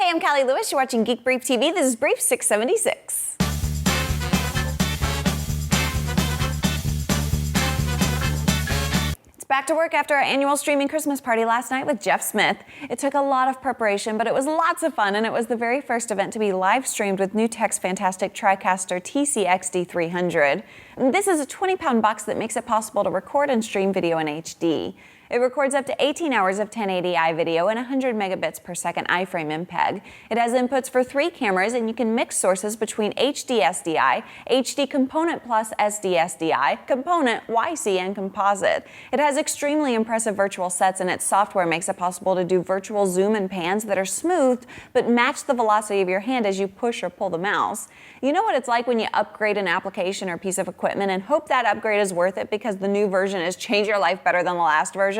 Hey, I'm Callie Lewis. You're watching Geek Brief TV. This is Brief 676. It's back to work after our annual streaming Christmas party last night with Jeff Smith. It took a lot of preparation, but it was lots of fun, and it was the very first event to be live streamed with new tech's fantastic Tricaster TCXD30. This is a 20-pound box that makes it possible to record and stream video in HD. It records up to 18 hours of 1080i video and 100 megabits per second iframe MPEG. It has inputs for 3 cameras, and you can mix sources between HD SDI, HD Component plus SD SDI, Component, YC, and Composite. It has extremely impressive virtual sets, and its software makes it possible to do virtual zoom and pans that are smoothed but match the velocity of your hand as you push or pull the mouse. You know what it's like when you upgrade an application or piece of equipment and hope that upgrade is worth it because the new version has changed your life better than the last version?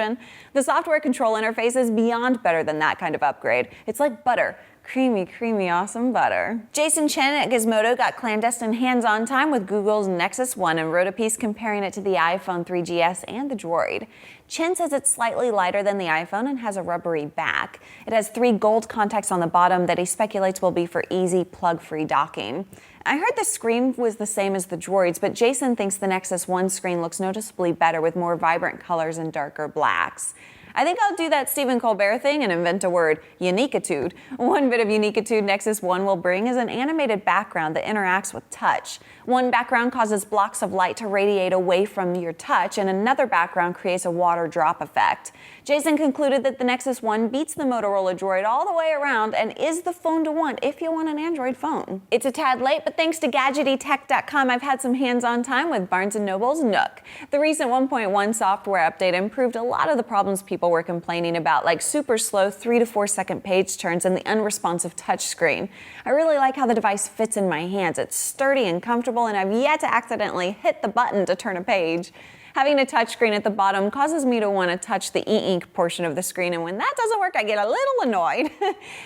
The software control interface is beyond better than that kind of upgrade. It's like butter. Creamy, creamy, awesome butter. Jason Chen at Gizmodo got clandestine hands-on time with Google's Nexus 1 and wrote a piece comparing it to the iPhone 3GS and the Droid. Chen says it's slightly lighter than the iPhone and has a rubbery back. It has 3 gold contacts on the bottom that he speculates will be for easy plug-free docking. I heard the screen was the same as the Droid's, but Jason thinks the Nexus 1 screen looks noticeably better with more vibrant colors and darker blacks. I think I'll do that Stephen Colbert thing and invent a word, uniquitude. One bit of uniquitude Nexus 1 will bring is an animated background that interacts with touch. One background causes blocks of light to radiate away from your touch, and another background creates a water drop effect. Jason concluded that the Nexus 1 beats the Motorola Droid all the way around and is the phone to want if you want an Android phone. It's a tad late, but thanks to GadgetyTech.com, I've had some hands-on time with Barnes & Noble's Nook. The recent 1.1 software update improved a lot of the problems people were complaining about, like super slow 3 to 4 second page turns and the unresponsive touchscreen. I really like how the device fits in my hands. It's sturdy and comfortable, and I've yet to accidentally hit the button to turn a page. Having a touchscreen at the bottom causes me to want to touch the e-ink portion of the screen, and when that doesn't work, I get a little annoyed.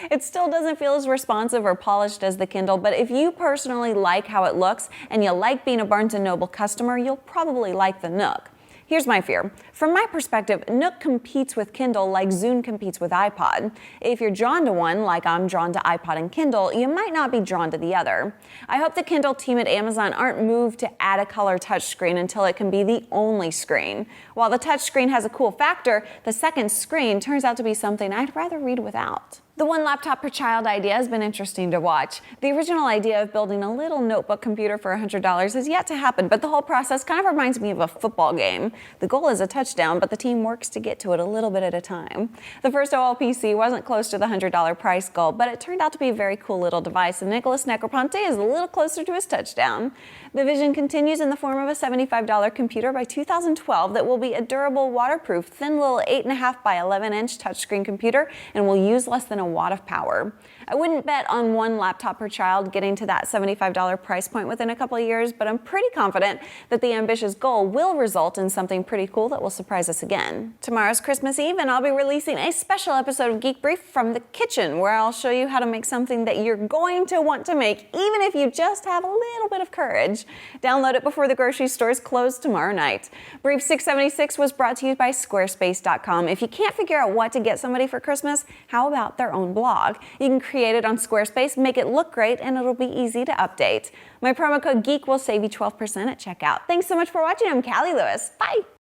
It still doesn't feel as responsive or polished as the Kindle, but if you personally like how it looks and you like being a Barnes & Noble customer, you'll probably like the Nook. Here's my fear. From my perspective, Nook competes with Kindle like Zune competes with iPod. If you're drawn to one, like I'm drawn to iPod and Kindle, you might not be drawn to the other. I hope the Kindle team at Amazon aren't moved to add a color touchscreen until it can be the only screen. While the touchscreen has a cool factor, the second screen turns out to be something I'd rather read without. The one laptop per child idea has been interesting to watch. The original idea of building a little notebook computer for $100 has yet to happen, but the whole process kind of reminds me of a football game. The goal is a touchdown, but the team works to get to it a little bit at a time. The first OLPC wasn't close to the $100 price goal, but it turned out to be a very cool little device, and Nicholas Negroponte is a little closer to his touchdown. The vision continues in the form of a $75 computer by 2012 that will be a durable, waterproof, thin little 8.5 by 11-inch touchscreen computer and will use less than a watt of power. I wouldn't bet on one laptop per child getting to that $75 price point within a couple of years, but I'm pretty confident that the ambitious goal will result in something pretty cool that will surprise us again. Tomorrow's Christmas Eve, and I'll be releasing a special episode of Geek Brief from the kitchen, where I'll show you how to make something that you're going to want to make, even if you just have a little bit of courage. Download it before the grocery stores close tomorrow night. Brief 676 was brought to you by Squarespace.com. If you can't figure out what to get somebody for Christmas, how about their own blog? You can create it on Squarespace, make it look great, and it'll be easy to update. My promo code GEEK will save you 12% at checkout. Thanks so much for watching. I'm Callie Lewis. Bye!